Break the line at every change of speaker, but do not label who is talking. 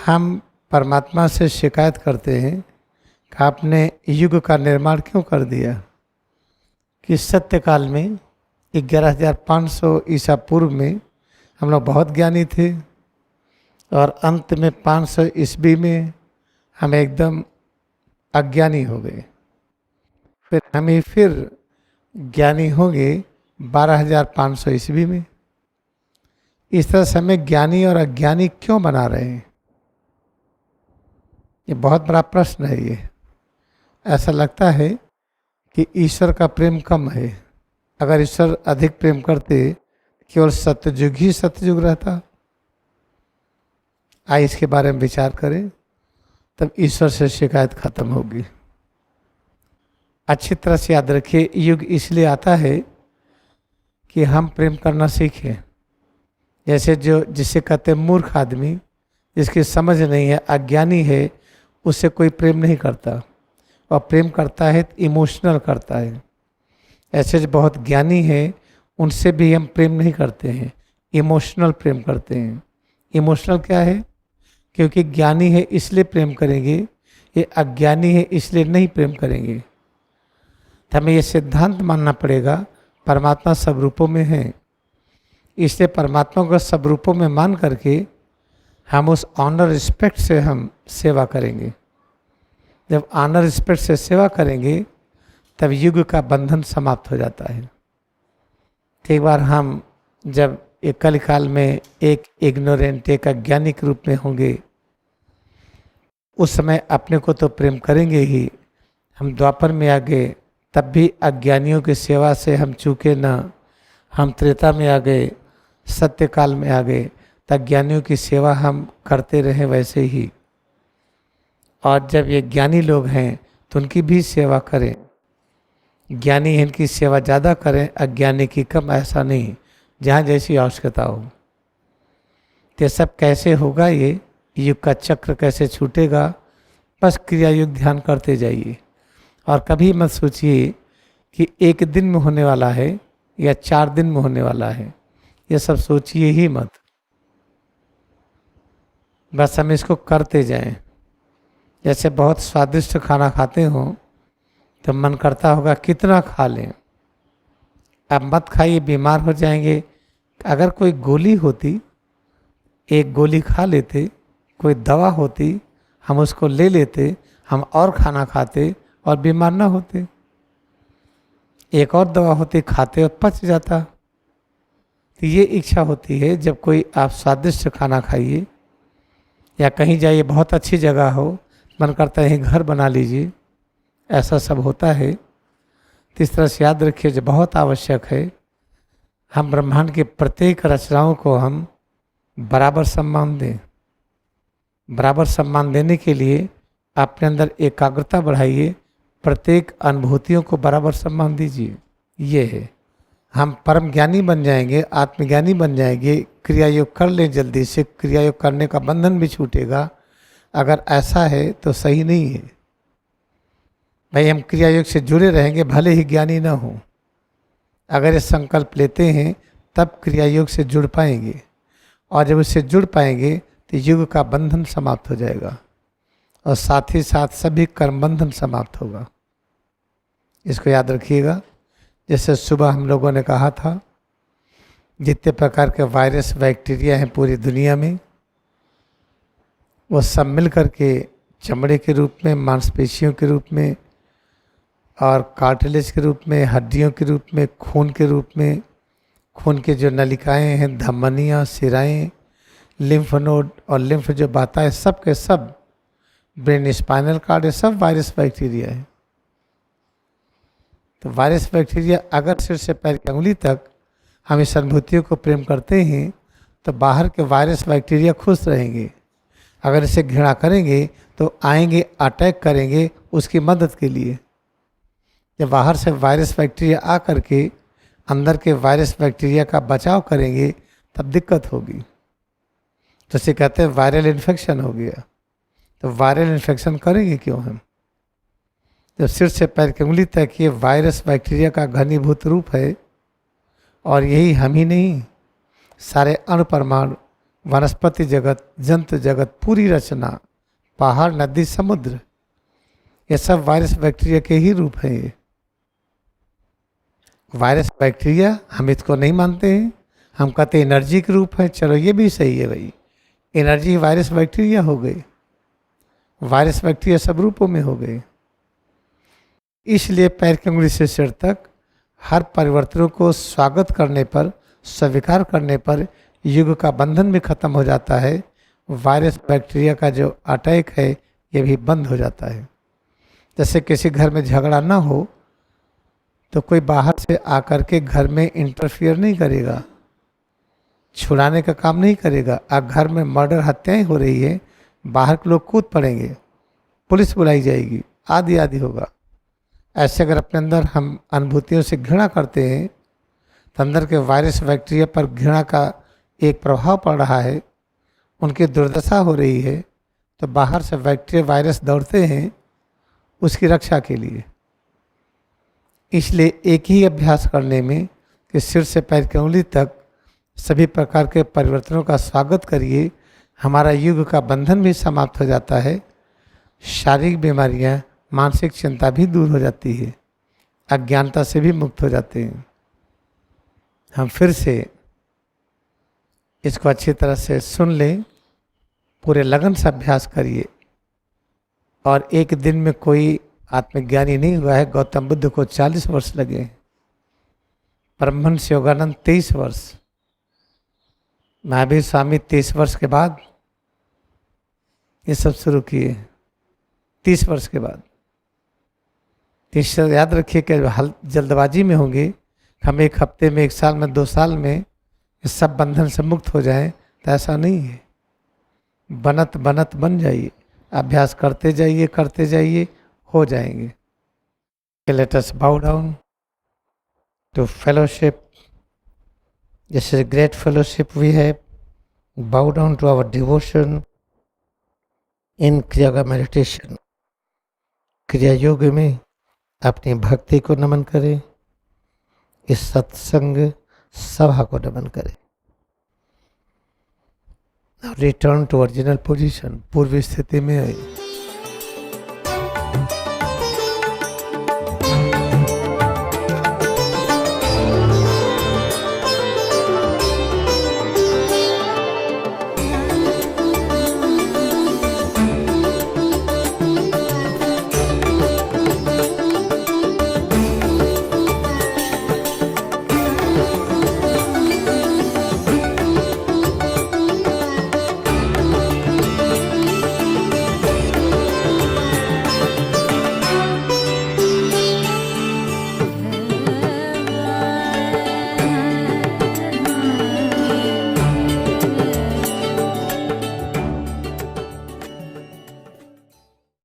हम परमात्मा से शिकायत करते हैं कि आपने युग का निर्माण क्यों कर दिया, कि सत्यकाल में 11,500 ईसा पूर्व में हम लोग बहुत ज्ञानी थे और अंत में 500 ईस्वी में हम एकदम अज्ञानी हो गए। फिर हमें ज्ञानी होंगे 12,500 ईस्वी में। इस तरह से हमें ज्ञानी और अज्ञानी क्यों बना रहे हैं, ये बहुत बड़ा प्रश्न है। ये ऐसा लगता है कि ईश्वर का प्रेम कम है। अगर ईश्वर अधिक प्रेम करते केवल सत्ययुग ही सत्ययुग रहता। आइए इसके बारे में विचार करें, तब ईश्वर से शिकायत खत्म होगी। अच्छी तरह से याद रखिए, युग इसलिए आता है कि हम प्रेम करना सीखें। जैसे जिसे कहते हैं मूर्ख आदमी, जिसकी समझ नहीं है, अज्ञानी है, उससे कोई प्रेम नहीं करता, और प्रेम करता है तो इमोशनल करता है। ऐसे जो बहुत ज्ञानी है उनसे भी हम प्रेम नहीं करते हैं, इमोशनल प्रेम करते हैं। इमोशनल क्या है? क्योंकि ज्ञानी है इसलिए प्रेम करेंगे, ये अज्ञानी है इसलिए नहीं प्रेम करेंगे। तो हमें ये सिद्धांत मानना पड़ेगा, परमात्मा सब रूपों में है, इसलिए परमात्मा को सब रूपों में मान करके हम उस ऑनर रिस्पेक्ट से हम सेवा करेंगे। जब ऑनर रिस्पेक्ट से सेवा करेंगे तब युग का बंधन समाप्त हो जाता है। एक बार हम जब एक कलिकाल में एक इग्नोरेंट, एक अज्ञानी के रूप में होंगे, उस समय अपने को तो प्रेम करेंगे ही। हम द्वापर में आ गए तब भी अज्ञानियों की सेवा से हम चूके ना। हम त्रेता में आ गए, सत्यकाल में आ गए, तब ज्ञानियों की सेवा हम करते रहे वैसे ही। और जब ये ज्ञानी लोग हैं तो उनकी भी सेवा करें। ज्ञानी इनकी सेवा ज़्यादा करें, अज्ञानी की कम, ऐसा नहीं, जहाँ जैसी आवश्यकता हो। तो सब कैसे होगा, ये युग का चक्र कैसे छूटेगा? बस क्रिया युग ध्यान करते जाइए और कभी मत सोचिए कि एक दिन में होने वाला है या 4 दिन में होने वाला है, ये सब सोचिए ही मत। बस हम इसको करते जाएं। जैसे बहुत स्वादिष्ट खाना खाते हो तो मन करता होगा कितना खा लें। अब मत खाइए, बीमार हो जाएंगे। अगर कोई गोली होती, एक गोली खा लेते, कोई दवा होती, हम उसको ले लेते, हम और खाना खाते और बीमार ना होते। एक और दवा होती, खाते और पच जाता। तो ये इच्छा होती है, जब कोई आप स्वादिष्ट खाना खाइए या कहीं जाइए, बहुत अच्छी जगह हो, मन करता है घर बना लीजिए, ऐसा सब होता है। तो इस तरह से याद रखिए, जो बहुत आवश्यक है, हम ब्रह्मांड के प्रत्येक रचनाओं को हम बराबर सम्मान दें। बराबर सम्मान देने के लिए अपने अंदर एकाग्रता बढ़ाइए, प्रत्येक अनुभूतियों को बराबर सम्मान दीजिए। ये है, हम परम ज्ञानी बन जाएंगे, आत्मज्ञानी बन जाएंगे। क्रिया योग कर लें जल्दी से, क्रिया योग करने का बंधन भी छूटेगा। अगर ऐसा है तो सही नहीं है भाई, हम क्रिया योग से जुड़े रहेंगे भले ही ज्ञानी ना हो। अगर ये संकल्प लेते हैं तब क्रिया योग से जुड़ पाएंगे, और जब उससे जुड़ पाएंगे तो युग का बंधन समाप्त हो जाएगा और साथ ही साथ सभी कर्म बंधन समाप्त होगा। इसको याद रखिएगा। जैसे सुबह हम लोगों ने कहा था, जितने प्रकार के वायरस बैक्टीरिया हैं पूरी दुनिया में, वो सब मिल कर के चमड़े के रूप में, मांसपेशियों के रूप में और कार्टिलेज के रूप में, हड्डियों के रूप में, खून के रूप में, खून के जो नलिकाएं हैं, धमनियाँ, सिराएं, लिम्फ नोड और लिम्फ जो बाता है, सब के सब, ब्रेन, स्पाइनल कार्ड, ये सब वायरस बैक्टीरिया है। तो वायरस बैक्टीरिया अगर सिर से पैर की उंगली तक हम इस अनुभूतियों को प्रेम करते हैं तो बाहर के वायरस बैक्टीरिया खुश रहेंगे। अगर इसे घृणा करेंगे तो आएंगे, अटैक करेंगे उसकी मदद के लिए। जब बाहर से वायरस बैक्टीरिया आ करके अंदर के वायरस बैक्टीरिया का बचाव करेंगे तब दिक्कत होगी। तो इसे कहते हैं वायरल इन्फेक्शन हो गया। तो वायरल इन्फेक्शन करेंगे क्यों हम? जब सिर से पैर की उंगली तक ये वायरस बैक्टीरिया का घनीभूत रूप है, और यही हम ही नहीं, सारे अणु परमाणु वनस्पति जगत, जंतु जगत, पूरी रचना, पहाड़, नदी, समुद्र, ये सब वायरस बैक्टीरिया के ही रूप हैं। ये वायरस बैक्टीरिया हम इसको नहीं मानते हैं, हम कहते हैं एनर्जी के रूप है। चलो ये भी सही है भाई, एनर्जी वायरस बैक्टीरिया हो गई, वायरस बैक्टीरिया सब रूपों में हो गए। इसलिए पैर की उंगली से सिर तक हर परिवर्तनों को स्वागत करने पर, स्वीकार करने पर युग का बंधन भी खत्म हो जाता है। वायरस बैक्टीरिया का जो अटैक है ये भी बंद हो जाता है। जैसे किसी घर में झगड़ा ना हो तो कोई बाहर से आकर के घर में इंटरफियर नहीं करेगा, छुड़ाने का काम नहीं करेगा। अब घर में मर्डर, हत्याएं हो रही है, बाहर के लोग कूद पड़ेंगे, पुलिस बुलाई जाएगी, आदि आदि होगा। ऐसे अगर अपने अंदर हम अनुभूतियों से घृणा करते हैं तो अंदर के वायरस बैक्टीरिया पर घृणा का एक प्रभाव पड़ रहा है, उनकी दुर्दशा हो रही है, तो बाहर से बैक्टीरिया वायरस दौड़ते हैं उसकी रक्षा के लिए। इसलिए एक ही अभ्यास करने में कि सिर से पैर की उंगली तक सभी प्रकार के परिवर्तनों का स्वागत करिए, हमारा युग का बंधन भी समाप्त हो जाता है, शारीरिक बीमारियां, मानसिक चिंता भी दूर हो जाती है, अज्ञानता से भी मुक्त हो जाते हैं। हम फिर से इसको अच्छी तरह से सुन लें, पूरे लगन से अभ्यास करिए। और एक दिन में कोई आत्मज्ञानी नहीं हुआ है। गौतम बुद्ध को 40 वर्ष लगे, परमहंस योगानंद 23 वर्ष, महावीर स्वामी 23 वर्ष के बाद ये सब शुरू किए, 30 वर्ष के बाद। तीस याद रखिए कि जल्दबाजी में होंगे, हम एक हफ्ते में, एक साल में, 2 साल में इस सब बंधन से मुक्त हो जाएं, तो ऐसा नहीं है। बनत बनत बन जाइए, अभ्यास करते जाइए, हो जाएंगे। Let us bow down to fellowship. This is great fellowship we have. Bow down to our devotion in Kriya का मेडिटेशन। क्रिया योग में अपनी भक्ति को नमन करें, इस सत्संग सभा को नमन करें। रिटर्न टू ओरिजिनल पोजीशन, पूर्व स्थिति में आए।